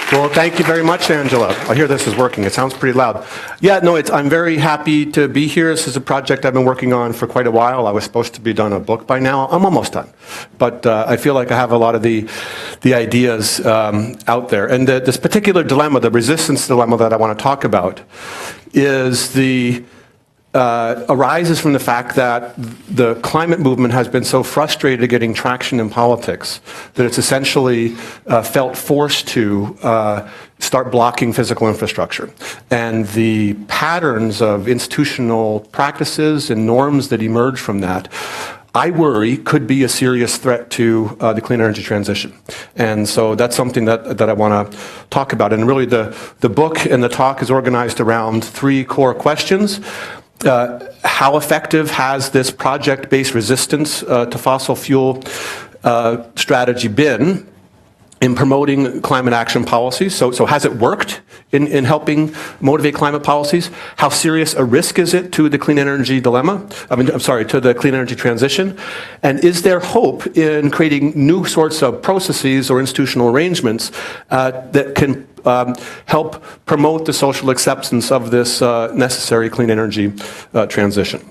Well, thank you very much, Angela. I hear this is working. It sounds pretty loud. Yeah, no, I'm very happy to be here. This is a project I've been working on for quite a while. I was supposed to be done a book by now. I'm almost done. But I feel like I have a lot of the ideas out there. And this particular dilemma, the resistance dilemma that I want to talk about, is arises from the fact that the climate movement has been so frustrated at getting traction in politics that it's essentially felt forced to start blocking physical infrastructure. And the patterns of institutional practices and norms that emerge from that, I worry, could be a serious threat to the clean energy transition. And so that's something that I want to talk about. And really the book and the talk is organized around three core questions. How effective has this project-based resistance to fossil fuel strategy been in promoting climate action policies? So has it worked in helping motivate climate policies? How serious a risk is it to the clean energy dilemma? To the clean energy transition? And is there hope in creating new sorts of processes or institutional arrangements that can help promote the social acceptance of this necessary clean energy transition?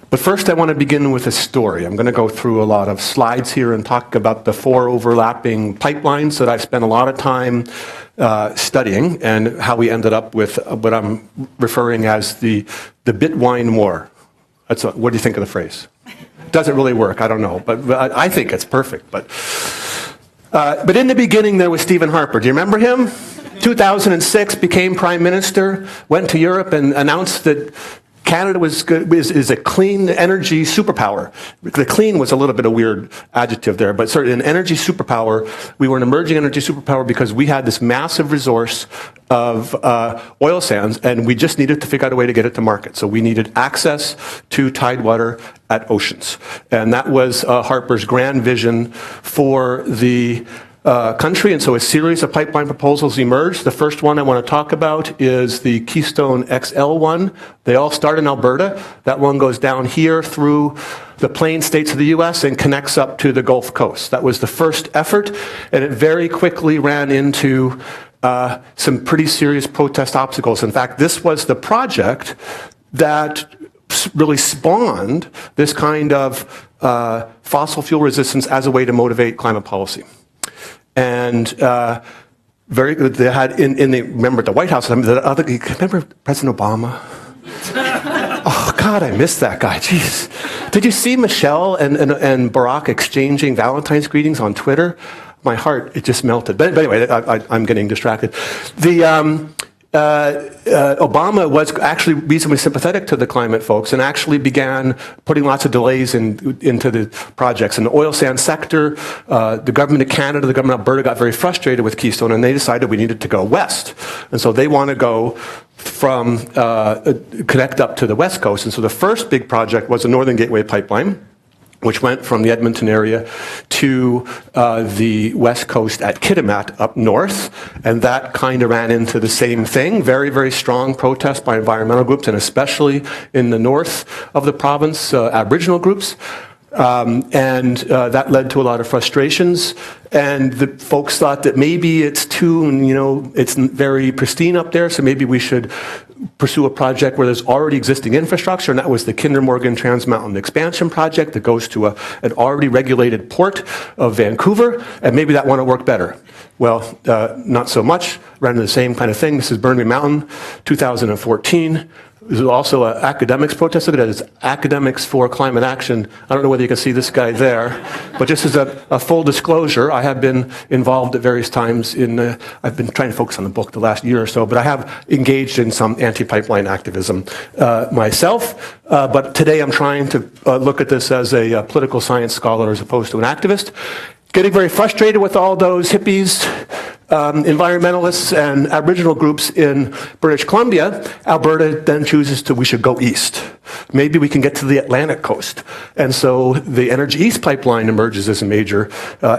But first, I want to begin with a story. I'm going to go through a lot of slides here and talk about the 4 overlapping pipelines that I've spent a lot of time studying and how we ended up with what I'm referring as the Bitwine War. What do you think of the phrase? Does it really work? I don't know, but I think it's perfect. But in the beginning, there was Stephen Harper. Do you remember him? 2006, became prime minister, went to Europe and announced that Canada is a clean energy superpower. The clean was a little bit of a weird adjective there, but certainly an energy superpower. We were an emerging energy superpower because we had this massive resource of oil sands, and we just needed to figure out a way to get it to market. So we needed access to tidewater at oceans. And that was Harper's grand vision for the country, and so a series of pipeline proposals emerged. The first one I want to talk about is the Keystone XL one. They all start in Alberta. That one goes down here through the plain states of the US and connects up to the Gulf Coast. That was the first effort, and it very quickly ran into some pretty serious protest obstacles. In fact, this was the project that really spawned this kind of fossil fuel resistance as a way to motivate climate policy. And very good. They had remember at the White House. Remember President Obama? Oh God, I missed that guy. Jeez, did you see Michelle and Barack exchanging Valentine's greetings on Twitter? My heart, it just melted. But anyway, I'm getting distracted. Obama was actually reasonably sympathetic to the climate folks and actually began putting lots of delays into the projects. In the oil sands sector, the government of Canada, the government of Alberta got very frustrated with Keystone, and they decided we needed to go west. And so they want to go from connect up to the west coast. And so the first big project was the Northern Gateway Pipeline, which went from the Edmonton area to the west coast at Kitimat up north. And that kind of ran into the same thing. Very, very strong protest by environmental groups, and especially in the north of the province, Aboriginal groups. And that led to a lot of frustrations. And the folks thought that maybe it's it's very pristine up there, so maybe we should pursue a project where there's already existing infrastructure, and that was the Kinder Morgan Trans Mountain Expansion project that goes to an already regulated port of Vancouver, and maybe that one will work better. Well, not so much. Ran into the same kind of thing. This is Burnaby Mountain, 2014. There's also an academics protest. Look at that. It's Academics for Climate Action. I don't know whether you can see this guy there, but just as a full disclosure, I have been involved at various times I've been trying to focus on the book the last year or so, but I have engaged in some anti-pipeline activism myself. But today I'm trying to look at this as a political science scholar as opposed to an activist. Getting very frustrated with all those hippies, environmentalists and Aboriginal groups in British Columbia. Alberta then chooses we should go east. Maybe we can get to the Atlantic coast. And so the Energy East pipeline emerges as a major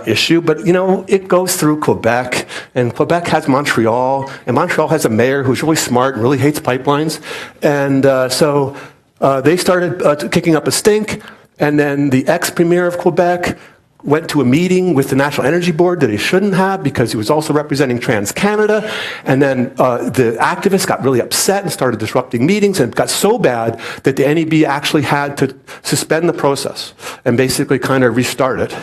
issue, but it goes through Quebec, and Quebec has Montreal, and Montreal has a mayor who's really smart and really hates pipelines. And so they started kicking up a stink, and then the ex-premier of Quebec went to a meeting with the National Energy Board that he shouldn't have because he was also representing TransCanada. And then the activists got really upset and started disrupting meetings, and it got so bad that the NEB actually had to suspend the process and basically kind of restart it.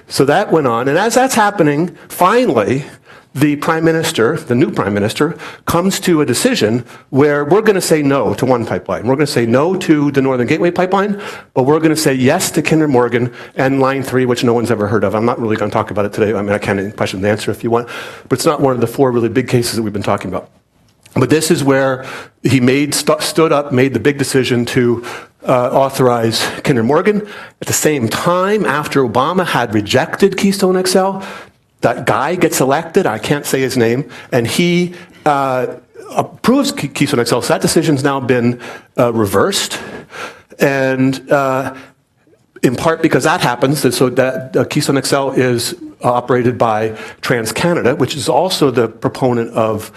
So that went on. And as that's happening, finally, the Prime Minister, the new Prime Minister, comes to a decision where we're going to say no to one pipeline. We're going to say no to the Northern Gateway pipeline, but we're going to say yes to Kinder Morgan and Line 3, which no one's ever heard of. I'm not really going to talk about it today. I mean, I can question the answer if you want, but it's not one of the four really big cases that we've been talking about. But this is where he stood up, made the big decision to authorize Kinder Morgan. At the same time, after Obama had rejected Keystone XL, that guy gets elected, I can't say his name, and he approves Keystone XL. So that decision's now been reversed. And in part because that happens, so that Keystone XL is operated by TransCanada, which is also the proponent of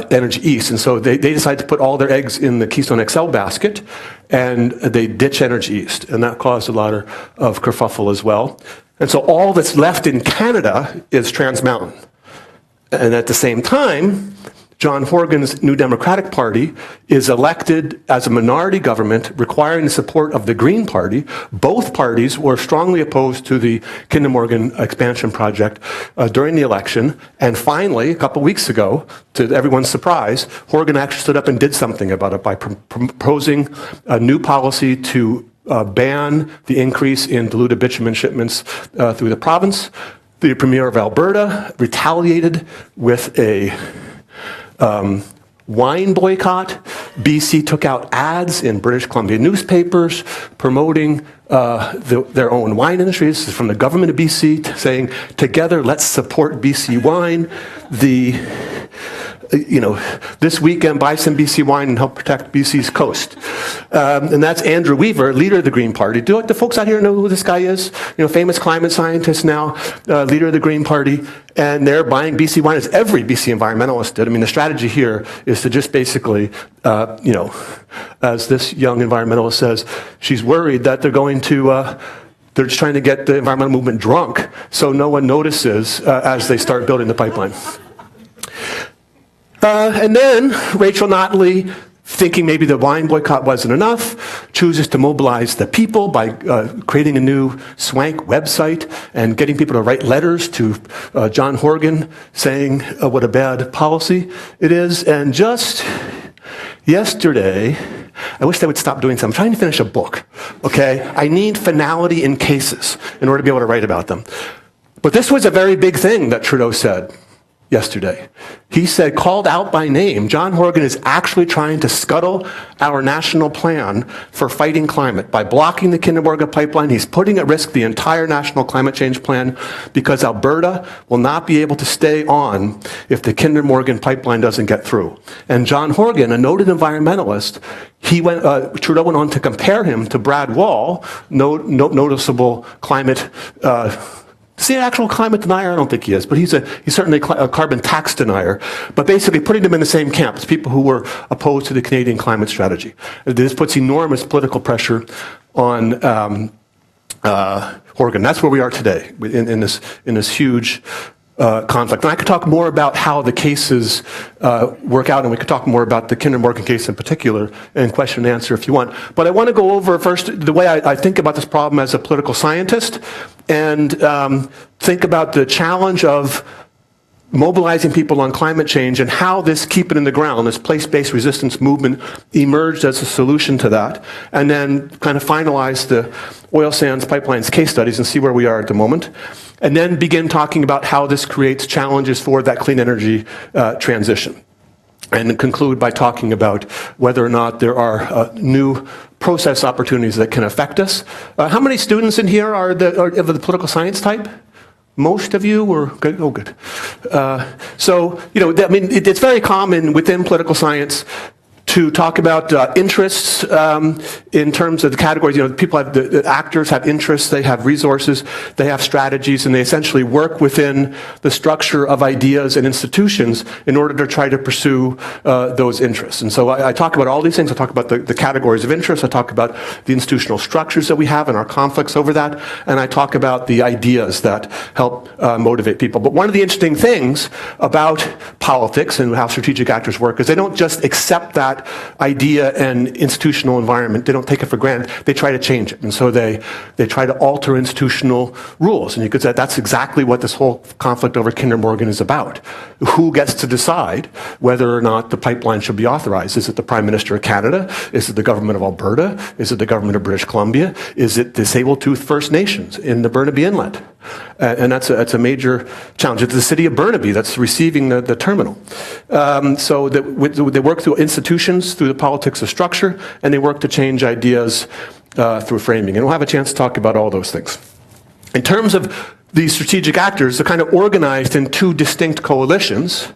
Energy East. And so they decide to put all their eggs in the Keystone XL basket, and they ditch Energy East. And that caused a lot of kerfuffle as well. And so all that's left in Canada is Trans Mountain. And at the same time, John Horgan's New Democratic Party is elected as a minority government requiring the support of the Green Party. Both parties were strongly opposed to the Kinder Morgan expansion project during the election. And finally, a couple weeks ago, to everyone's surprise, Horgan actually stood up and did something about it by proposing a new policy to ban the increase in diluted bitumen shipments through the province. The Premier of Alberta retaliated with a wine boycott. BC took out ads in British Columbia newspapers promoting their own wine industry. This is from the government of BC saying, together, let's support BC wine. This weekend, buy some BC wine and help protect BC's coast. And that's Andrew Weaver, leader of the Green Party. Do the folks out here know who this guy is? Famous climate scientist now, leader of the Green Party, and they're buying BC wine, as every BC environmentalist did. I mean, the strategy here is to just basically, as this young environmentalist says, she's worried that they're going to they're just trying to get the environmental movement drunk so no one notices as they start building the pipeline. And then Rachel Notley, thinking maybe the wine boycott wasn't enough, chooses to mobilize the people by creating a new swank website and getting people to write letters to John Horgan saying what a bad policy it is. And just yesterday, I wish they would stop doing something. I'm trying to finish a book, okay? I need finality in cases in order to be able to write about them. But this was a very big thing that Trudeau said yesterday. He said, called out by name, John Horgan is actually trying to scuttle our national plan for fighting climate. By blocking the Kinder Morgan pipeline, he's putting at risk the entire national climate change plan because Alberta will not be able to stay on if the Kinder Morgan pipeline doesn't get through. And John Horgan, a noted environmentalist, Trudeau went on to compare him to Brad Wall, noticeable climate is he an actual climate denier? I don't think he is, but he's certainly a carbon tax denier. But basically putting them in the same camp as people who were opposed to the Canadian climate strategy. This puts enormous political pressure on Horgan. That's where we are today in this huge conflict. And I could talk more about how the cases work out, and we could talk more about the Kinder Morgan case in particular in question and answer if you want. But I want to go over first the way I think about this problem as a political scientist, and think about the challenge of mobilizing people on climate change and how this keep it in the ground, this place-based resistance movement emerged as a solution to that, and then kind of finalize the oil sands pipelines case studies and see where we are at the moment. And then begin talking about how this creates challenges for that clean energy transition. And conclude by talking about whether or not there are new process opportunities that can affect us. How many students in here are of the political science type? Most of you were good. Oh, good. It's very common within political science to talk about interests in terms of the categories. People have, the actors have interests, they have resources, they have strategies, and they essentially work within the structure of ideas and institutions in order to try to pursue those interests. And so I talk about all these things. I talk about the categories of interest. I talk about the institutional structures that we have and our conflicts over that. And I talk about the ideas that help motivate people. But one of the interesting things about politics and how strategic actors work is they don't just accept that idea and institutional environment. They don't take it for granted. They try to change it. And so they try to alter institutional rules. And you could say that's exactly what this whole conflict over Kinder Morgan is about. Who gets to decide whether or not the pipeline should be authorized? Is it the Prime Minister of Canada? Is it the government of Alberta? Is it the government of British Columbia? Is it the Tsleil-Waututh First Nations in the Burnaby Inlet? And that's a major challenge. It's the city of Burnaby that's receiving the terminal. So they work through institutions, through the politics of structure, and they work to change ideas through framing. And we'll have a chance to talk about all those things. In terms of these strategic actors, they're kind of organized in two distinct coalitions.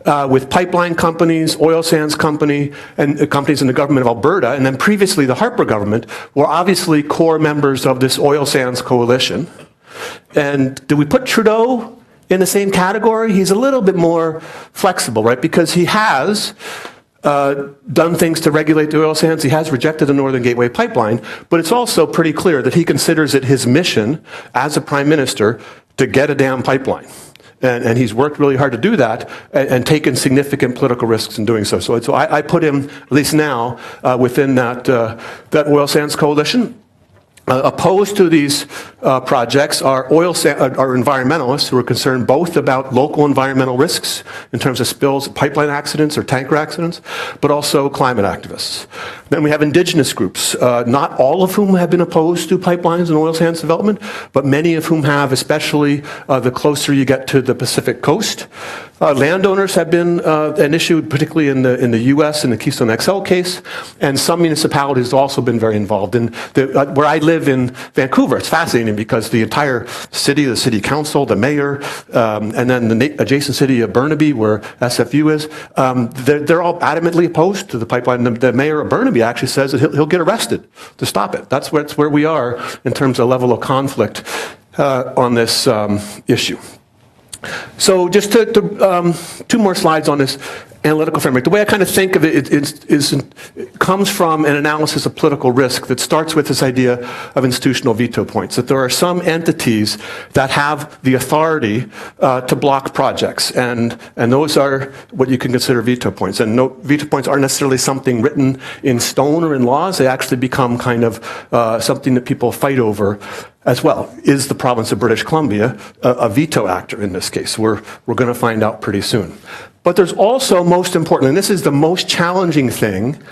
With pipeline companies, oil sands company, and companies in the government of Alberta, and then previously the Harper government were obviously core members of this oil sands coalition. And do we put Trudeau in the same category? He's a little bit more flexible, right? Because he has done things to regulate the oil sands. He has rejected the Northern Gateway pipeline, but it's also pretty clear that he considers it his mission as a prime minister to get a damn pipeline. And he's worked really hard to do that and taken significant political risks in doing so. So I put him, at least now, within that oil sands coalition. Opposed to these projects are environmentalists who are concerned both about local environmental risks in terms of spills, pipeline accidents or tanker accidents, but also climate activists. Then we have indigenous groups, not all of whom have been opposed to pipelines and oil sands development, but many of whom have, especially the closer you get to the Pacific coast. Landowners have been an issue, particularly in the U.S. in the Keystone XL case, and some municipalities have also been very involved. Where I live in Vancouver, it's fascinating because the entire city, the city council, the mayor, and then the adjacent city of Burnaby, where SFU is, they're all adamantly opposed to the pipeline. The mayor of Burnaby actually says that he'll get arrested to stop it. That's where we are in terms of level of conflict on this issue. So just two more slides on this analytical framework. The way I kind of think of it comes from an analysis of political risk that starts with this idea of institutional veto points, that there are some entities that have the authority to block projects, and those are what you can consider veto points. And no, veto points aren't necessarily something written in stone or in laws. They actually become kind of something that people fight over as well. Is the province of British Columbia a veto actor in this case? We're going to find out pretty soon. But there's also, most important, and this is the most challenging thing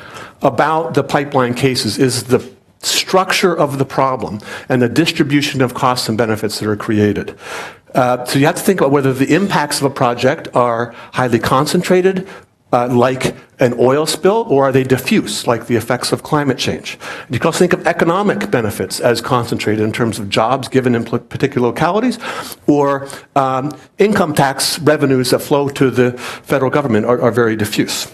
about the pipeline cases, is the structure of the problem and the distribution of costs and benefits that are created. So you have to think about whether the impacts of a project are highly concentrated, like an oil spill, or are they diffuse, like the effects of climate change? And you can also think of economic benefits as concentrated in terms of jobs given in particular localities, or income tax revenues that flow to the federal government are very diffuse.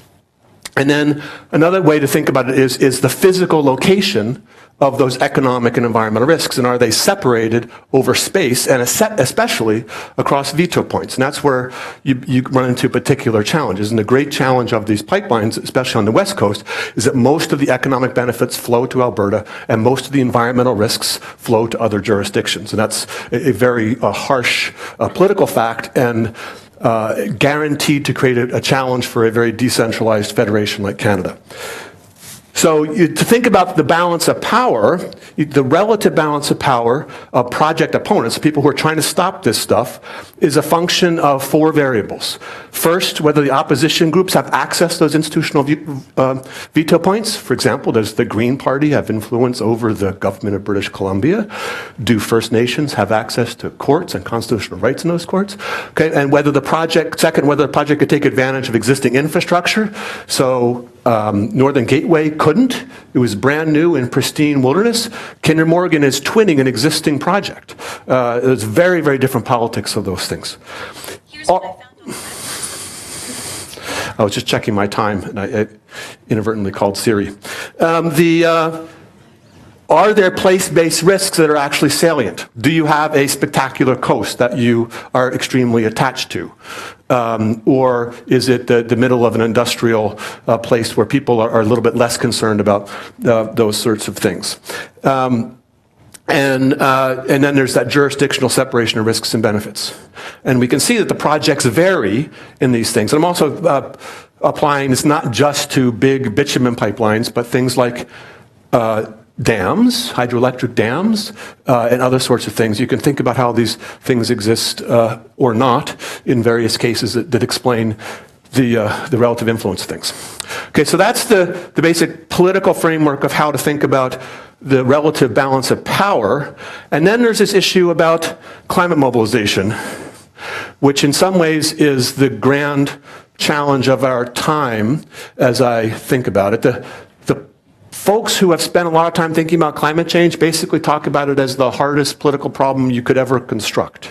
And then another way to think about it is the physical location of those economic and environmental risks, and are they separated over space, and especially across veto points. And that's where you run into particular challenges. And the great challenge of these pipelines, especially on the West Coast, is that most of the economic benefits flow to Alberta, and most of the environmental risks flow to other jurisdictions. And that's a very harsh political fact, and guaranteed to create a challenge for a very decentralized federation like Canada. So to think about the balance of power, the relative balance of power of project opponents, people who are trying to stop this stuff, is a function of four variables. First, whether the opposition groups have access to those institutional veto points. For example, does the Green Party have influence over the government of British Columbia? Do First Nations have access to courts and constitutional rights in those courts? Okay, and whether the project could take advantage of existing infrastructure. So Northern Gateway couldn't. It was brand new in pristine wilderness. Kinder Morgan is twinning an existing project. There's very, very different politics of those things. Here's what I found on I was just checking my time, and I inadvertently called Siri. Are there place-based risks that are actually salient? Do you have a spectacular coast that you are extremely attached to? Or is it the middle of an industrial place where people are a little bit less concerned about those sorts of things? And then there's that jurisdictional separation of risks and benefits. And we can see that the projects vary in these things. And I'm also applying this not just to big bitumen pipelines, but things like dams, hydroelectric dams, and other sorts of things. You can think about how these things exist or not in various cases that explain the relative influence of things. Okay, so that's the basic political framework of how to think about the relative balance of power. And then there's this issue about climate mobilization, which in some ways is the grand challenge of our time as I think about it. The folks who have spent a lot of time thinking about climate change basically talk about it as the hardest political problem you could ever construct.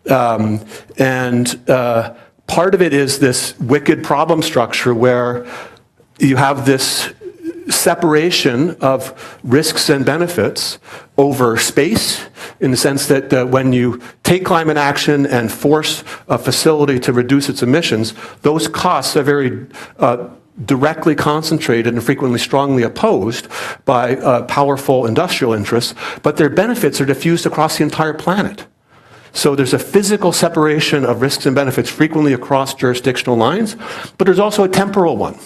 Part of it is this wicked problem structure where you have this separation of risks and benefits over space, in the sense that when you take climate action and force a facility to reduce its emissions, those costs are very directly concentrated and frequently strongly opposed by powerful industrial interests, but their benefits are diffused across the entire planet. So there's a physical separation of risks and benefits frequently across jurisdictional lines, but there's also a temporal one.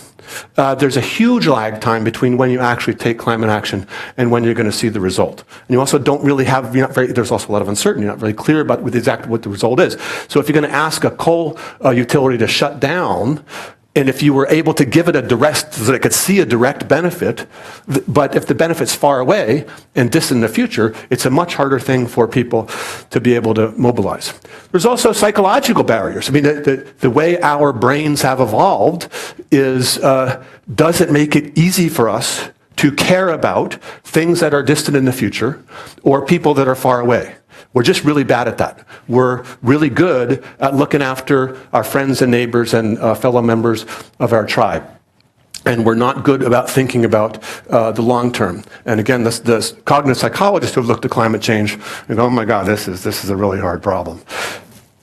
There's a huge lag time between when you actually take climate action and when you're going to see the result. And you also don't really have, there's also a lot of uncertainty. You're not very clear about exactly what the result is. So if you're going to ask a coal utility to shut down, and if you were able to give it a direct, so that it could see a direct benefit, but if the benefit's far away and distant in the future, it's a much harder thing for people to be able to mobilize. There's also psychological barriers. I mean, the way our brains have evolved is, does it make it easy for us to care about things that are distant in the future or people that are far away? We're just really bad at that. We're really good at looking after our friends and neighbors and fellow members of our tribe. And we're not good about thinking about the long term. And again, the cognitive psychologists who have looked at climate change and go, oh my God, this is a really hard problem.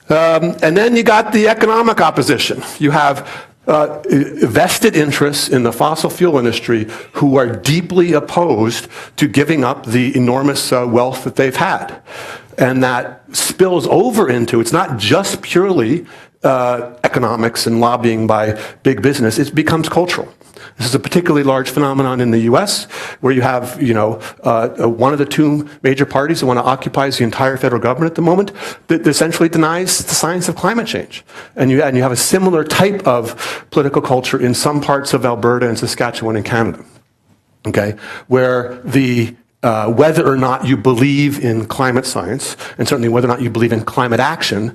And then you got the economic opposition. You have vested interests in the fossil fuel industry who are deeply opposed to giving up the enormous wealth that they've had. And that spills over into, it's not just purely economics and lobbying by big business, it becomes cultural. This is a particularly large phenomenon in the US, where you have, one of the two major parties, the one that occupies the entire federal government at the moment, that essentially denies the science of climate change. And you have a similar type of political culture in some parts of Alberta and Saskatchewan in Canada, okay, where whether or not you believe in climate science, and certainly whether or not you believe in climate action,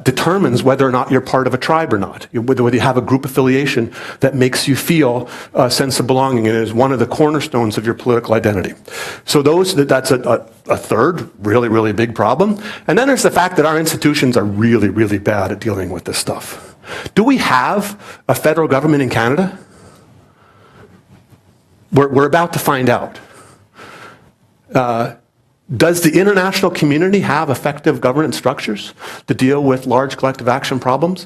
determines whether or not you're part of a tribe or not, whether you have a group affiliation that makes you feel a sense of belonging and is one of the cornerstones of your political identity. So that's a third really, really big problem. And then there's the fact that our institutions are really, really bad at dealing with this stuff. Do we have a federal government in Canada? We're about to find out. Does the international community have effective governance structures to deal with large collective action problems?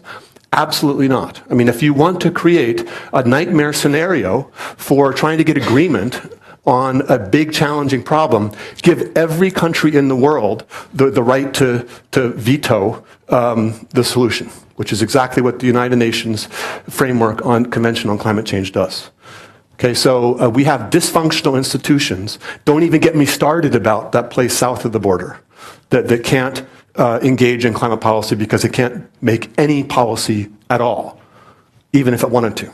Absolutely not. I mean, if you want to create a nightmare scenario for trying to get agreement on a big challenging problem, give every country in the world the right to veto the solution, which is exactly what the United Nations framework on Convention on Climate Change does. Okay, so we have dysfunctional institutions. Don't even get me started about that place south of the border that can't engage in climate policy because it can't make any policy at all, even if it wanted to.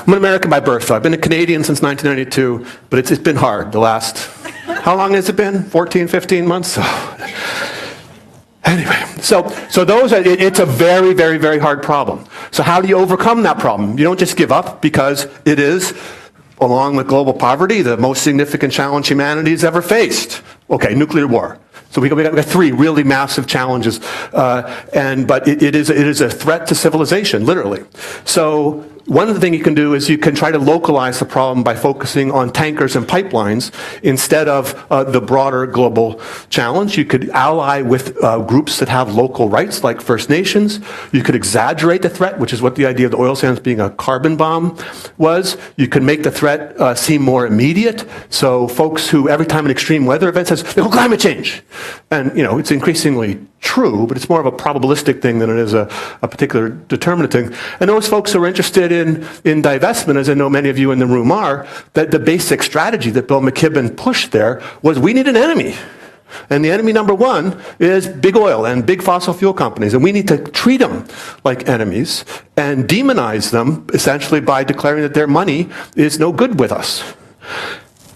I'm an American by birth, so I've been a Canadian since 1992, but it's been hard the last, how long has it been? 14, 15 months? So, anyway, so it's a very, very, very hard problem. So how do you overcome that problem? You don't just give up, because it is, along with global poverty, the most significant challenge humanity has ever faced. Okay, nuclear war. So we got three really massive challenges, but it is a threat to civilization, literally. So one of the things you can do is you can try to localize the problem by focusing on tankers and pipelines instead of the broader global challenge. You could ally with groups that have local rights, like First Nations. You could exaggerate the threat, which is what the idea of the oil sands being a carbon bomb was. You can make the threat seem more immediate. So folks who, every time an extreme weather event says, "Oh, climate change," and it's increasingly true, but it's more of a probabilistic thing than it is a particular determinate thing. And those folks who are interested in divestment, as I know many of you in the room are, that the basic strategy that Bill McKibben pushed there was we need an enemy. And the enemy number one is big oil and big fossil fuel companies. And we need to treat them like enemies and demonize them essentially by declaring that their money is no good with us.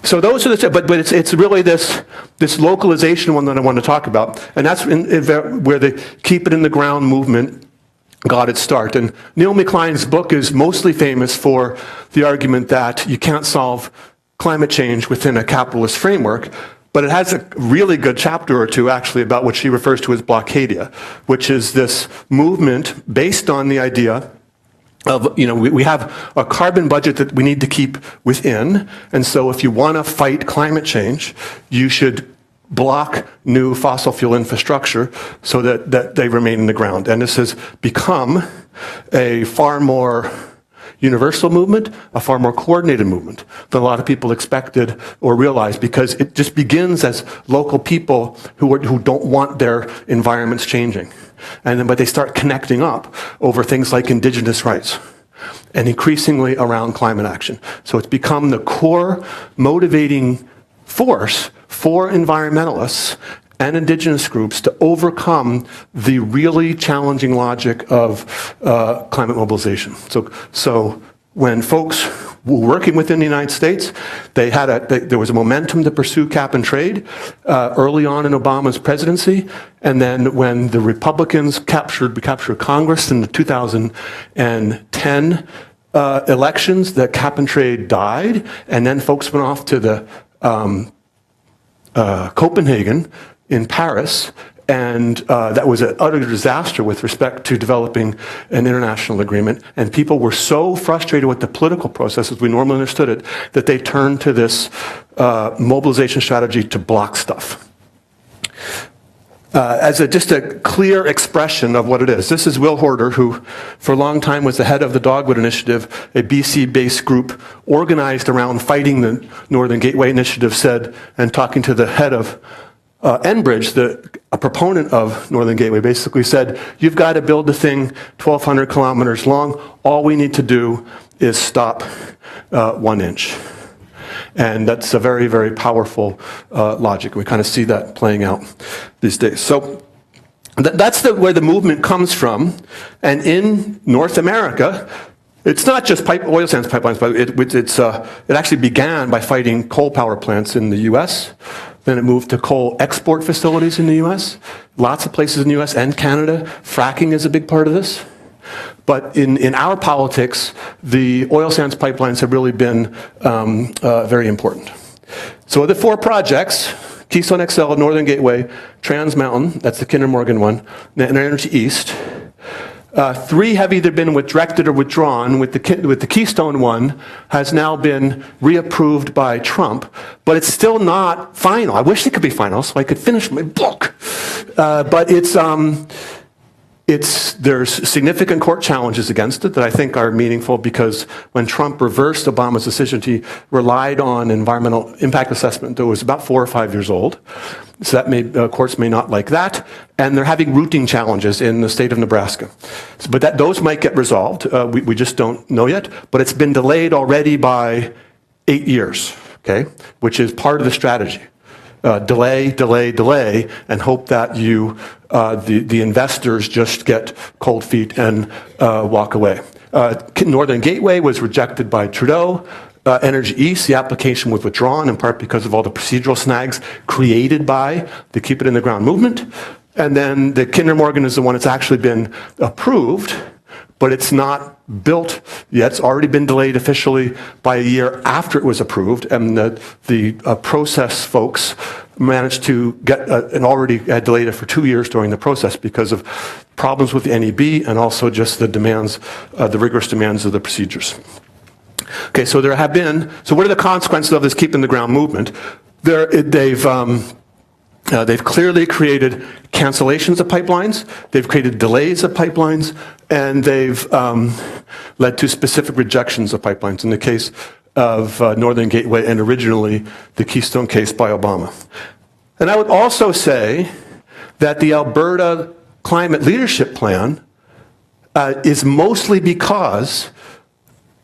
So those are the, but it's really this localization one that I want to talk about, and that's where the Keep It in the Ground movement got its start. And Naomi Klein's book is mostly famous for the argument that you can't solve climate change within a capitalist framework, but it has a really good chapter or two actually about what she refers to as blockadia, which is this movement based on the idea of, we have a carbon budget that we need to keep within, and so if you want to fight climate change, you should block new fossil fuel infrastructure so that they remain in the ground. And this has become a far more universal movement, a far more coordinated movement than a lot of people expected or realized, because it just begins as local people who don't want their environments changing. But they start connecting up over things like indigenous rights and increasingly around climate action. So it's become the core motivating force for environmentalists and indigenous groups to overcome the really challenging logic of climate mobilization. So when folks were working within the United States, there was a momentum to pursue cap and trade early on in Obama's presidency, and then when the Republicans captured Congress in the 2010 elections, the cap and trade died, and then folks went off to the Copenhagen in Paris, and that was an utter disaster with respect to developing an international agreement. And people were so frustrated with the political process as we normally understood it that they turned to this mobilization strategy to block stuff. As just a clear expression of what it is. This is Will Hoarder, who for a long time was the head of the Dogwood Initiative, a BC-based group organized around fighting the Northern Gateway Initiative, said, and talking to the head of Enbridge, a proponent of Northern Gateway, basically said, you've got to build the thing 1,200 kilometers long. All we need to do is stop 1 inch. And that's a very, very powerful logic. We kind of see that playing out these days. So that's where the movement comes from. And in North America, it's not just oil sands pipelines, but it actually began by fighting coal power plants in the U.S. Then it moved to coal export facilities in the U.S. Lots of places in the U.S. and Canada. Fracking is a big part of this. But in our politics, the oil sands pipelines have really been very important. So the 4 projects, Keystone XL, Northern Gateway, Trans Mountain, that's the Kinder Morgan one, and Energy East. 3 have either been directed or withdrawn. With the Keystone one has now been reapproved by Trump, but it's still not final. I wish it could be final so I could finish my book. But there's significant court challenges against it that I think are meaningful, because when Trump reversed Obama's decision, he relied on environmental impact assessment that was about 4 or 5 years old. So that courts may not like that. And they're having routing challenges in the state of Nebraska. But those might get resolved. We just don't know yet. But it's been delayed already by 8 years, okay, which is part of the strategy. Delay, delay, delay, and hope that the investors just get cold feet and walk away. Northern Gateway was rejected by Trudeau. Energy East, the application was withdrawn in part because of all the procedural snags created by the Keep It in the Ground movement. And then the Kinder Morgan is the one that's actually been approved, but it's not built yet. It's already been delayed officially by a year after it was approved, and the process folks managed to get, and already had delayed it for 2 years during the process because of problems with the NEB and also just the demands, the rigorous demands of the procedures. Okay, so there have been, so what are the consequences of this keep in the ground movement? They've clearly created cancellations of pipelines, they've created delays of pipelines, and they've led to specific rejections of pipelines in the case of Northern Gateway and originally the Keystone case by Obama. And I would also say that the Alberta Climate Leadership Plan is mostly because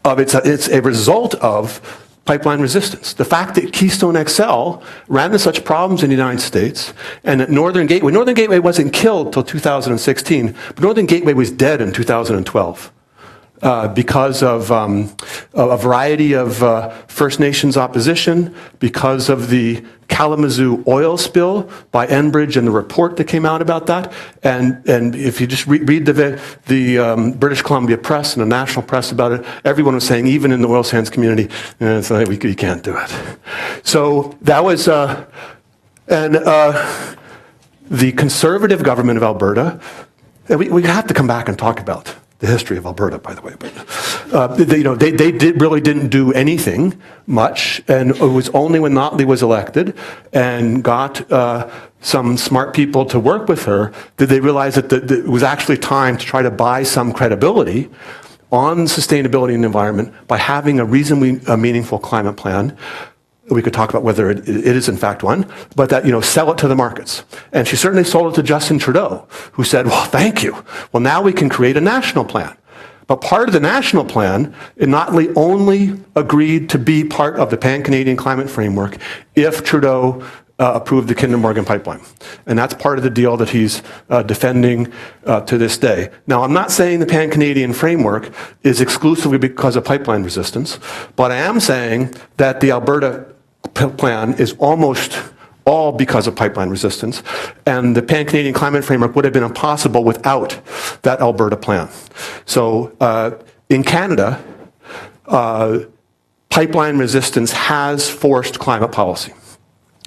of it's a result of pipeline resistance. The fact that Keystone XL ran into such problems in the United States and that Northern Gateway wasn't killed till 2016, but Northern Gateway was dead in 2012. Because of a variety of First Nations opposition, because of the Kalamazoo oil spill by Enbridge and the report that came out about that. And if you just read the British Columbia press and the national press about it, everyone was saying, even in the oil sands community, it's like, we can't do it. So that was, the Conservative government of Alberta, we have to come back and talk about the history of Alberta, by the way, but they really didn't do anything much, and it was only when Notley was elected and got some smart people to work with her did they realize that it was actually time to try to buy some credibility on sustainability and environment by having a reasonably meaningful climate plan. We could talk about whether it is in fact one, but that, sell it to the markets. And she certainly sold it to Justin Trudeau, who said, well, thank you. Well, now we can create a national plan. But part of the national plan, Notley only agreed to be part of the Pan-Canadian Climate Framework if Trudeau approved the Kinder Morgan pipeline. And that's part of the deal that he's defending to this day. Now, I'm not saying the Pan-Canadian Framework is exclusively because of pipeline resistance, but I am saying that the Alberta plan is almost all because of pipeline resistance, and the Pan-Canadian Climate Framework would have been impossible without that Alberta plan. So in Canada, pipeline resistance has forced climate policy.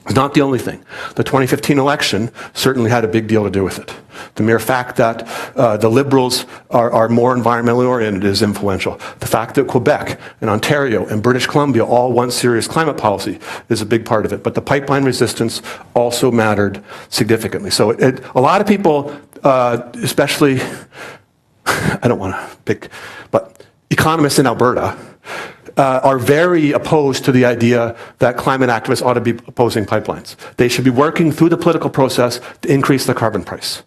It's not the only thing. The 2015 election certainly had a big deal to do with it. The mere fact that the Liberals are more environmentally oriented is influential. The fact that Quebec and Ontario and British Columbia all want serious climate policy is a big part of it. But the pipeline resistance also mattered significantly. So a lot of people, especially, I don't want to pick, but economists in Alberta, are very opposed to the idea that climate activists ought to be opposing pipelines. They should be working through the political process to increase the carbon price.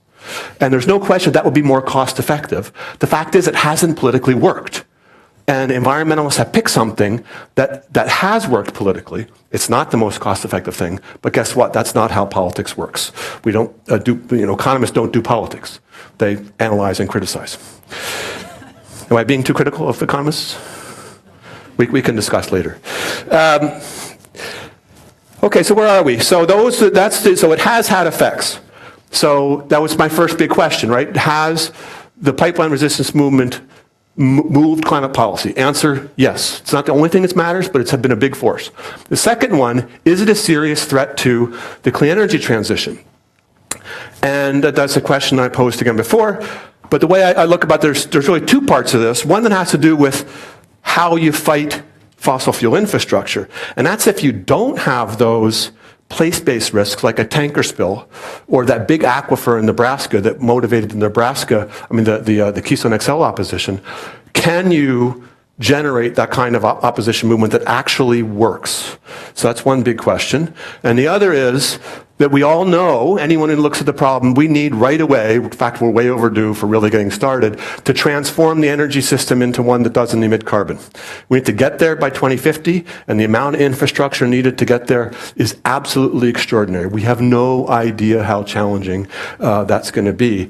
And there's no question that would be more cost effective. The fact is it hasn't politically worked. And environmentalists have picked something that has worked politically. It's not the most cost effective thing, but guess what? That's not how politics works. We don't economists don't do politics. They analyze and criticize. Am I being too critical of economists? We can discuss later. Okay, so where are we? So so it has had effects. So that was my first big question, right? Has the pipeline resistance movement moved climate policy? Answer, yes. It's not the only thing that matters, but it's been a big force. The second one, is it a serious threat to the clean energy transition? And that's a question I posed again before. But the way I look about there's really two parts of this. One that has to do with how you fight fossil fuel infrastructure. And that's if you don't have those place-based risks like a tanker spill or that big aquifer in Nebraska that motivated the Keystone XL opposition. Can you generate that kind of opposition movement that actually works? So that's one big question. And the other is that we all know, anyone who looks at the problem, we need right away, in fact we're way overdue for really getting started, to transform the energy system into one that doesn't emit carbon. We need to get there by 2050, and the amount of infrastructure needed to get there is absolutely extraordinary. We have no idea how challenging that's going to be.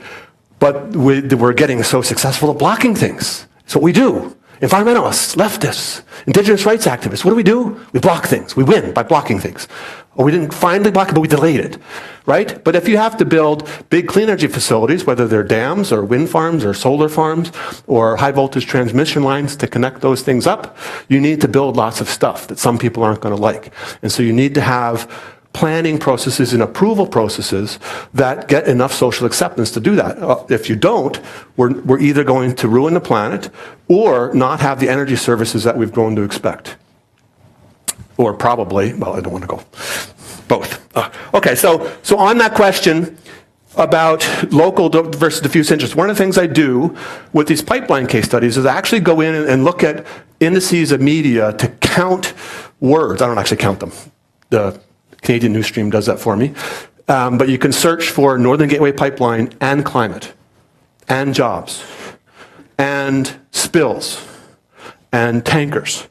But we're getting so successful at blocking things. That's what we do. Environmentalists, leftists, indigenous rights activists, what do? We block things. We win by blocking things. Or we didn't finally block it, but we delayed it, right? But if you have to build big clean energy facilities, whether they're dams or wind farms or solar farms or high voltage transmission lines to connect those things up, you need to build lots of stuff that some people aren't going to like. And so you need to have planning processes and approval processes that get enough social acceptance to do that. If you don't, we're either going to ruin the planet or not have the energy services that we've grown to expect. Or probably, well, I don't want to go. Both. Okay, so on that question about local versus diffuse interest, one of the things I do with these pipeline case studies is I actually go in and look at indices of media to count words. I don't actually count them. The Canadian news stream does that for me. But you can search for Northern Gateway Pipeline and climate and jobs and spills and tankers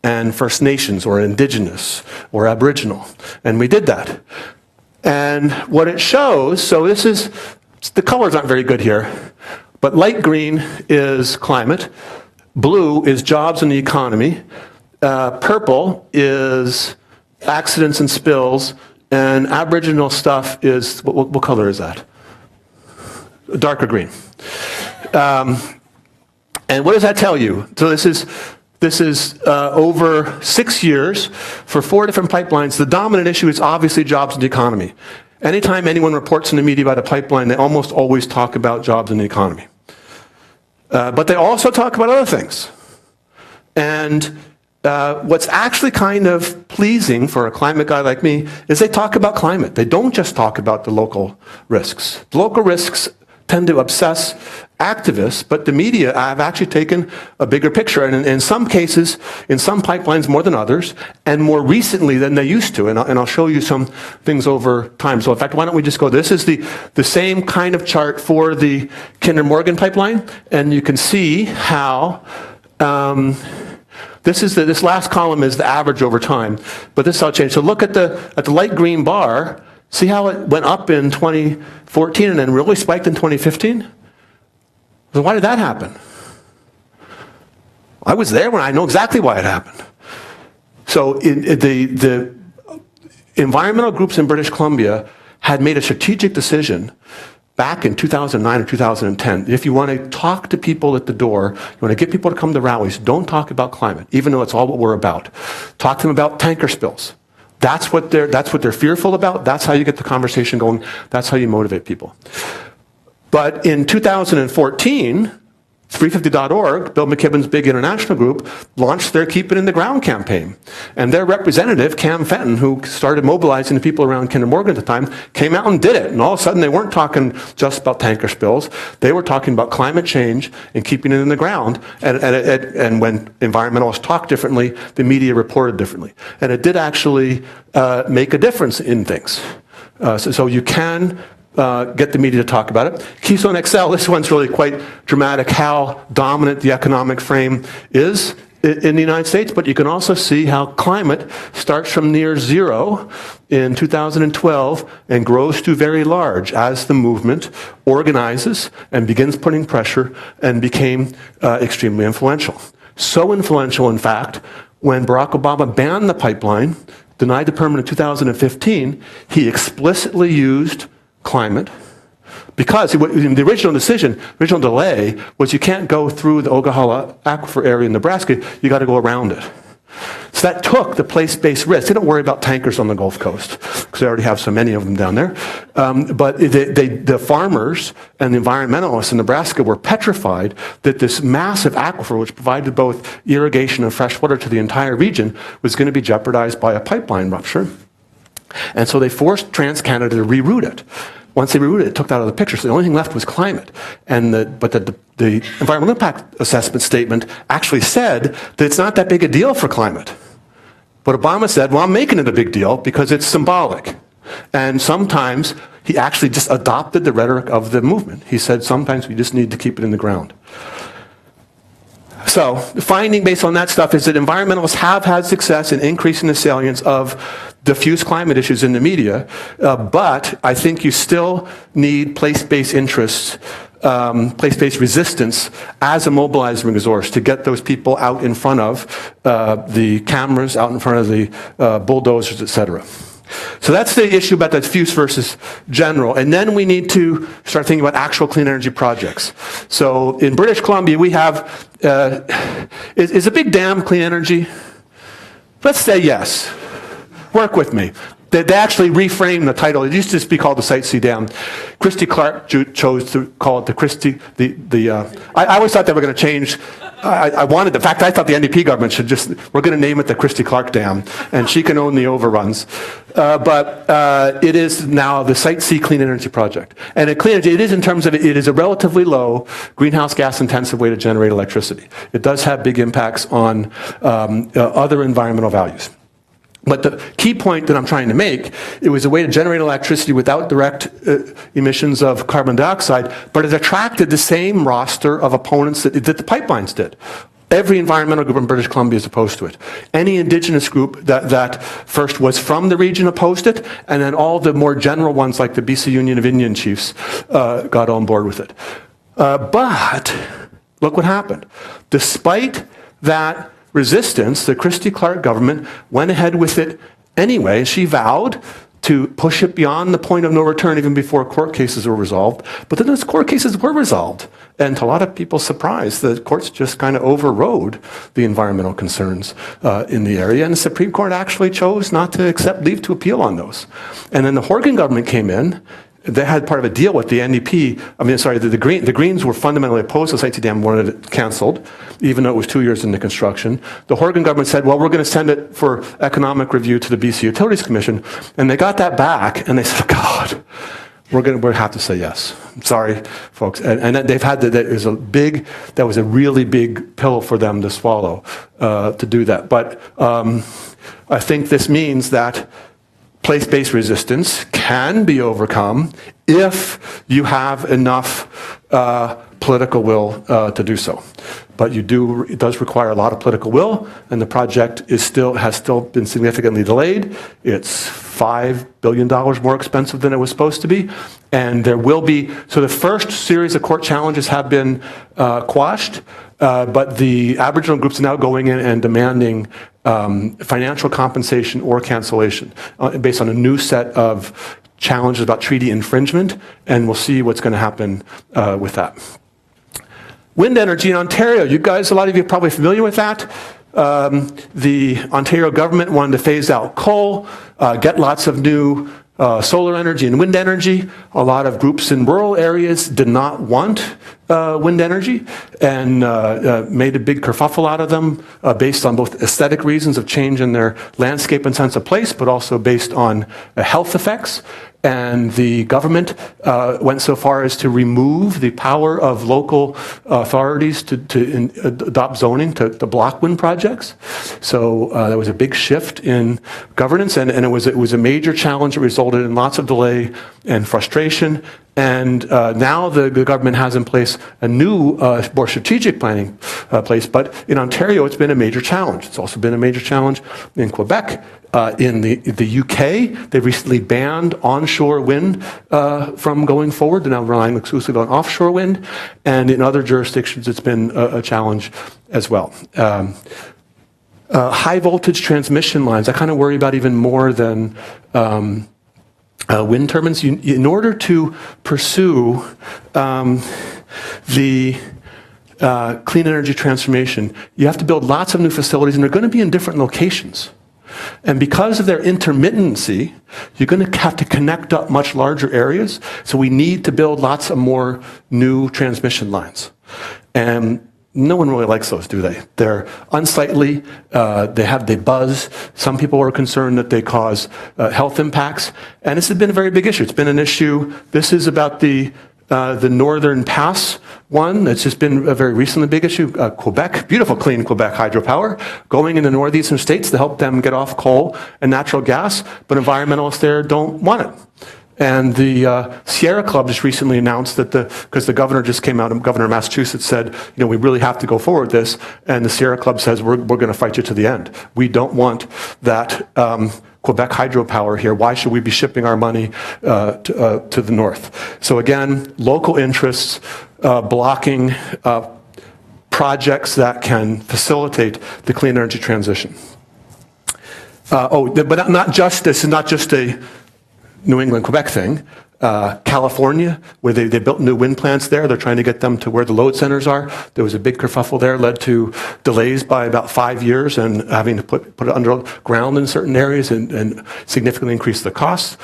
and First Nations or Indigenous or Aboriginal. And we did that. And what it shows, so this is, the colors aren't very good here, but light green is climate, blue is jobs and the economy, purple is accidents and spills, and Aboriginal stuff is, what color is that? Darker green. And what does that tell you? So this is over 6 years for 4 different pipelines. The dominant issue is obviously jobs and the economy. Anytime anyone reports in the media about a pipeline, they almost always talk about jobs and the economy. But they also talk about other things. And what's actually kind of pleasing for a climate guy like me is they talk about climate. They don't just talk about the local risks. The local risks tend to obsess activists, but the media have actually taken a bigger picture, and in some cases, in some pipelines more than others, and more recently than they used to, and I'll show you some things over time. So in fact, why don't we just go, this is the same kind of chart for the Kinder Morgan pipeline, and you can see how this last column is the average over time, but this is how it changed. So look at the light green bar. See how it went up in 2014 and then really spiked in 2015? So why did that happen? I was there when I know exactly why it happened. So the environmental groups in British Columbia had made a strategic decision back in 2009 or 2010. If you want to talk to people at the door, you want to get people to come to rallies, don't talk about climate, even though it's all what we're about. Talk to them about tanker spills. That's what they're fearful about. That's how you get the conversation going. That's how you motivate people. But in 2014, 350.org, Bill McKibben's big international group, launched their Keep It in the Ground campaign. And their representative, Cam Fenton, who started mobilizing the people around Kinder Morgan at the time, came out and did it. And all of a sudden, they weren't talking just about tanker spills. They were talking about climate change and keeping it in the ground. And when environmentalists talk differently, the media reported differently. And it did actually make a difference in things. So you can get the media to talk about it. Keystone XL, this one's really quite dramatic, how dominant the economic frame is in the United States, but you can also see how climate starts from near zero in 2012 and grows to very large as the movement organizes and begins putting pressure and became extremely influential. So influential, in fact, when Barack Obama banned the pipeline, denied the permit in 2015, he explicitly used climate, because the original decision, original delay, was you can't go through the Ogallala Aquifer area in Nebraska, you got to go around it. So that took the place-based risk. They don't worry about tankers on the Gulf Coast, because they already have so many of them down there. But the farmers and the environmentalists in Nebraska were petrified that this massive aquifer, which provided both irrigation and fresh water to the entire region, was going to be jeopardized by a pipeline rupture. And so they forced TransCanada to reroute it. Once they rerouted it, it took that out of the picture. So the only thing left was climate. But the environmental impact assessment statement actually said that it's not that big a deal for climate. But Obama said, well, I'm making it a big deal because it's symbolic. And sometimes he actually just adopted the rhetoric of the movement. He said, sometimes we just need to keep it in the ground. So the finding based on that stuff is that environmentalists have had success in increasing the salience of diffuse climate issues in the media, but I think you still need place-based interests, place-based resistance as a mobilizing resource to get those people out in front of the cameras, out in front of the bulldozers, etc. So that's the issue about the diffuse versus general. And then we need to start thinking about actual clean energy projects. So in British Columbia, we have, is a big dam clean energy? Let's say yes. Work with me. They actually reframed the title. It used to just be called the Site C Dam. Christy Clark chose to call it the Christy. I always thought they were going to change. I wanted. In fact, I thought the NDP government should just. We're going to name it the Christy Clark Dam, and she can own the overruns. But it is now the Site C Clean Energy Project, and clean energy. It is in terms of it is a relatively low greenhouse gas intensive way to generate electricity. It does have big impacts on other environmental values. But the key point that I'm trying to make, it was a way to generate electricity without direct emissions of carbon dioxide, but it attracted the same roster of opponents that the pipelines did. Every environmental group in British Columbia is opposed to it. Any Indigenous group that first was from the region opposed it, and then all the more general ones like the BC Union of Indian Chiefs got on board with it. But look what happened. Despite that resistance, the Christy Clark government went ahead with it anyway. She vowed to push it beyond the point of no return even before court cases were resolved. But then those court cases were resolved. And to a lot of people's surprise, the courts just kind of overrode the environmental concerns in the area. And the Supreme Court actually chose not to accept leave to appeal on those. And then the Horgan government came in. They had part of a deal with the NDP. The Greens were fundamentally opposed to the Site C Dam, wanted it canceled, even though it was 2 years into construction. The Horgan government said, well, we're going to send it for economic review to the BC Utilities Commission. And they got that back, and they said, God, we're going to have to say yes. Sorry, folks. And they've had that was a really big pill for them to swallow to do that. But I think this means that place-based resistance can be overcome if you have enough political will to do so. But it does require a lot of political will, and the project has still been significantly delayed. It's $5 billion more expensive than it was supposed to be. And there will be, so the first series of court challenges have been quashed, but the Aboriginal groups are now going in and demanding financial compensation or cancellation based on a new set of challenges about treaty infringement, and we'll see what's going to happen with that. Wind energy in Ontario, a lot of you are probably familiar with that. The Ontario government wanted to phase out coal, get lots of new solar energy and wind energy. A lot of groups in rural areas did not want wind energy and made a big kerfuffle out of them based on both aesthetic reasons of change in their landscape and sense of place, but also based on health effects. And the government went so far as to remove the power of local authorities to adopt zoning to block wind projects. So there was a big shift in governance, and it was a major challenge that resulted in lots of delay and frustration. And now the government has in place a new, more strategic planning place. But in Ontario, it's been a major challenge. It's also been a major challenge in Quebec. In the UK, they recently banned onshore wind from going forward. They're now relying exclusively on offshore wind. And in other jurisdictions, it's been a challenge as well. High voltage transmission lines, I kind of worry about even more than wind turbines. In order to pursue the clean energy transformation, you have to build lots of new facilities, and they're going to be in different locations. And because of their intermittency, you're going to have to connect up much larger areas. So we need to build lots of more new transmission lines. And no one really likes those, do they? They're unsightly, they buzz. Some people are concerned that they cause health impacts. And this has been a very big issue. It's been an issue. This is about the Northern Pass one. It's just been a very recently big issue. Quebec, beautiful clean Quebec hydropower, going in the northeastern states to help them get off coal and natural gas, but environmentalists there don't want it. And the Sierra Club just recently announced that because the governor just came out, Governor of Massachusetts said, we really have to go forward with this. And the Sierra Club says, we're going to fight you to the end. We don't want that Quebec hydropower here. Why should we be shipping our money to the north? So again, local interests blocking projects that can facilitate the clean energy transition. But not just, this is not just a New England, Quebec thing. California, where they built new wind plants there. They're trying to get them to where the load centers are. There was a big kerfuffle there, led to delays by about 5 years and having to put it underground in certain areas and significantly increase the costs.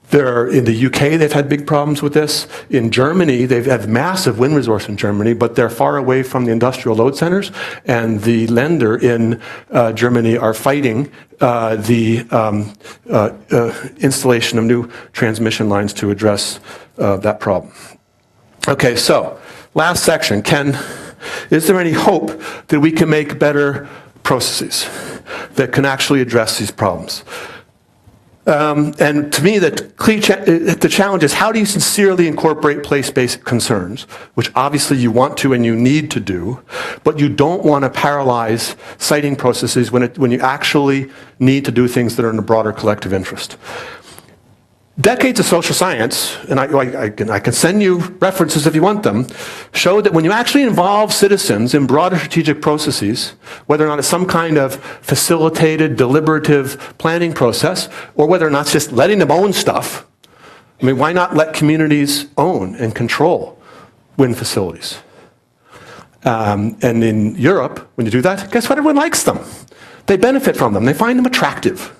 In the UK, they've had big problems with this. In Germany, they've had massive wind resource in Germany, but they're far away from the industrial load centers, and the lender in Germany are fighting the installation of new transmission lines to address that problem. Okay, so last section. Is there any hope that we can make better processes that can actually address these problems? And to me, the challenge is, how do you sincerely incorporate place-based concerns, which obviously you want to and you need to do, but you don't want to paralyze siting processes when you actually need to do things that are in the broader collective interest. Decades of social science, and I can send you references if you want them, show that when you actually involve citizens in broader strategic processes, whether or not it's some kind of facilitated, deliberative planning process, or whether or not it's just letting them own stuff. I mean, why not let communities own and control wind facilities? And in Europe, when you do that, guess what? Everyone likes them. They benefit from them. They find them attractive.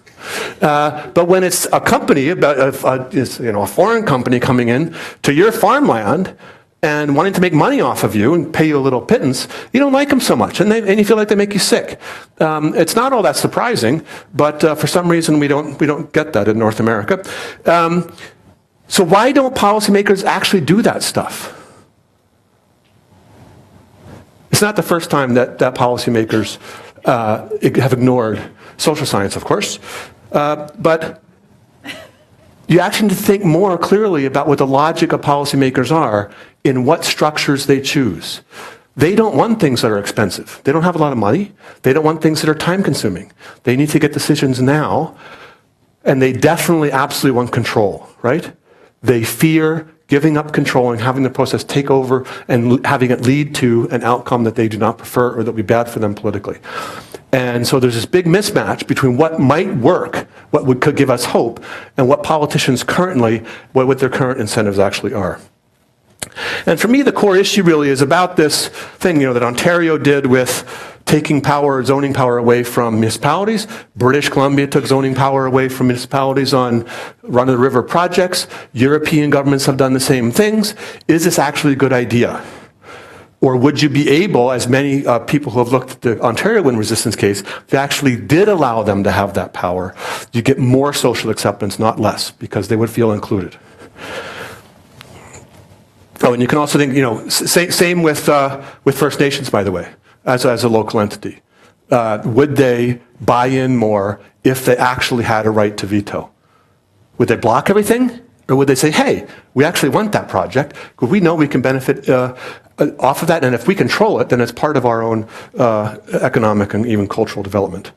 But when it's a company, a foreign company coming in to your farmland and wanting to make money off of you and pay you a little pittance, you don't like them so much, and you feel like they make you sick. It's not all that surprising, but for some reason we don't get that in North America. So why don't policymakers actually do that stuff? It's not the first time that policymakers have ignored social science, of course. But you actually need to think more clearly about what the logic of policymakers are in what structures they choose. They don't want things that are expensive. They don't have a lot of money. They don't want things that are time-consuming. They need to get decisions now, and they definitely, absolutely want control, right? They fear giving up control and having the process take over and having it lead to an outcome that they do not prefer or that would be bad for them politically. And so there's this big mismatch between what might work, could give us hope, and what politicians currently, what their current incentives actually are. And for me, the core issue really is about this thing, that Ontario did with taking zoning power away from municipalities. British Columbia took zoning power away from municipalities on run-of-the-river projects. European governments have done the same things. Is this actually a good idea? Or would you be able, as many people who have looked at the Ontario wind resistance case, they actually did allow them to have that power, you get more social acceptance, not less, because they would feel included. Oh, and you can also think, same with First Nations, by the way, as a local entity. Would they buy in more if they actually had a right to veto? Would they block everything? Or would they say, hey, we actually want that project, because we know we can benefit off of that, and if we control it, then it's part of our own economic and even cultural development.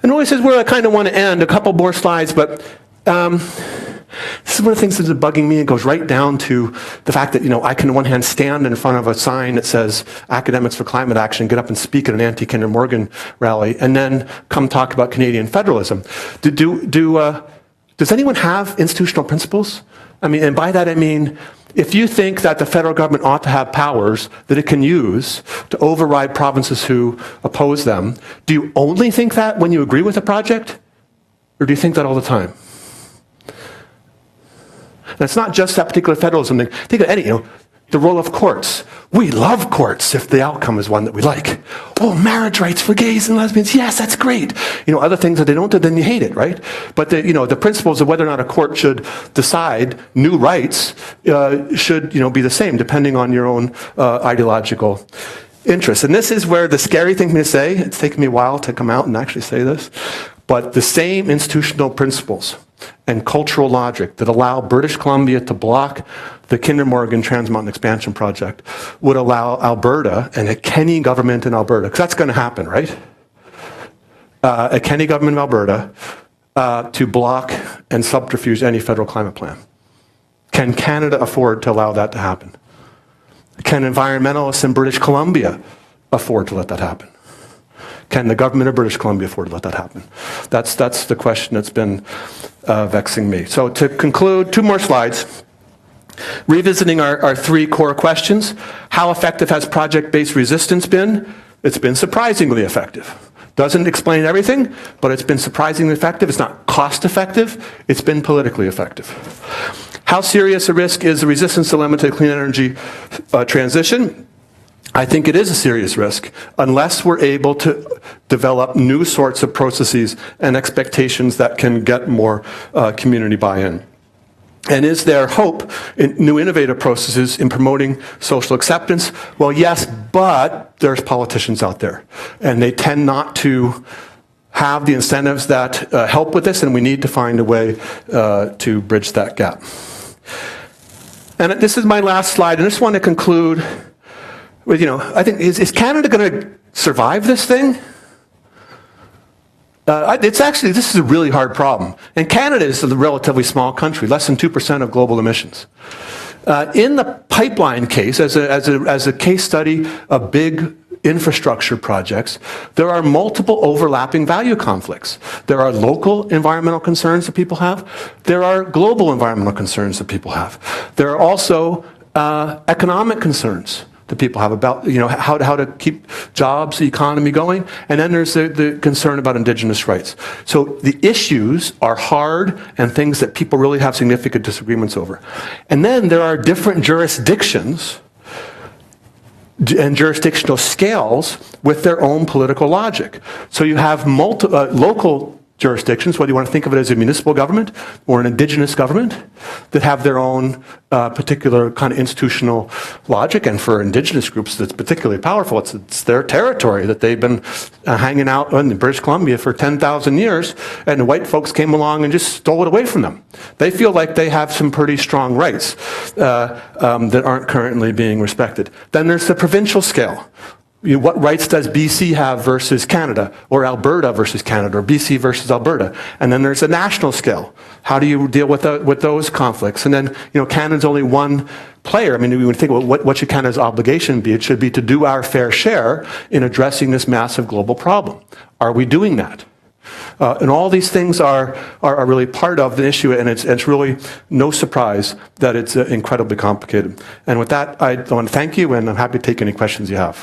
And really, this is where I kind of want to end. A couple more slides, but this is one of the things that's bugging me. It goes right down to the fact that, I can on one hand stand in front of a sign that says Academics for Climate Action, get up and speak at an anti-Kinder Morgan rally, and then come talk about Canadian federalism. Does anyone have institutional principles? I mean, and by that I mean, if you think that the federal government ought to have powers that it can use to override provinces who oppose them, do you only think that when you agree with a project? Or do you think that all the time? And it's not just that particular federalism thing. Think of any, the role of courts. We love courts if the outcome is one that we like. Oh, marriage rights for gays and lesbians. Yes, that's great. Other things that they don't do, then you hate it, right? But the principles of whether or not a court should decide new rights should be the same depending on your own ideological interests. And this is where the scary thing to say, it's taken me a while to come out and actually say this, but the same institutional principles and cultural logic that allow British Columbia to block the Kinder Morgan Trans Mountain Expansion Project would allow Alberta and a Kenny government in Alberta, because that's going to happen, right? A Kenny government in Alberta to block and subterfuge any federal climate plan. Can Canada afford to allow that to happen? Can environmentalists in British Columbia afford to let that happen? Can the government of British Columbia afford to let that happen? That's the question that's been vexing me. So to conclude, 2 more slides. Revisiting our 3 core questions. How effective has project-based resistance been? It's been surprisingly effective. Doesn't explain everything, but it's been surprisingly effective. It's not cost effective, it's been politically effective. How serious a risk is the resistance dilemma to clean energy transition? I think it is a serious risk unless we're able to develop new sorts of processes and expectations that can get more community buy-in. And is there hope in new innovative processes in promoting social acceptance? Well, yes, but there's politicians out there, and they tend not to have the incentives that help with this, and we need to find a way to bridge that gap. And this is my last slide, and I just want to conclude with, I think, is Canada going to survive this thing? This is a really hard problem. And Canada is a relatively small country, less than 2% of global emissions. In the pipeline case, as a case study of big infrastructure projects, there are multiple overlapping value conflicts. There are local environmental concerns that people have. There are global environmental concerns that people have. There are also economic concerns that people have about how to keep jobs, the economy going, and then there's the concern about Indigenous rights. So the issues are hard and things that people really have significant disagreements over. And then there are different jurisdictions and jurisdictional scales with their own political logic. So you have local jurisdictions, whether you want to think of it as a municipal government or an Indigenous government, that have their own particular kind of institutional logic. And for Indigenous groups, that's particularly powerful. It's their territory that they've been hanging out in British Columbia for 10,000 years, and the white folks came along and just stole it away from them. They feel like they have some pretty strong rights that aren't currently being respected. Then there's the provincial scale. What rights does BC have versus Canada, or Alberta versus Canada, or BC versus Alberta? And then there's a national scale. How do you deal with those conflicts? And then, Canada's only one player. I mean, we would think, well, what should Canada's obligation be? It should be to do our fair share in addressing this massive global problem. Are we doing that? And all these things are really part of the issue, and it's really no surprise that it's incredibly complicated. And with that, I want to thank you, and I'm happy to take any questions you have.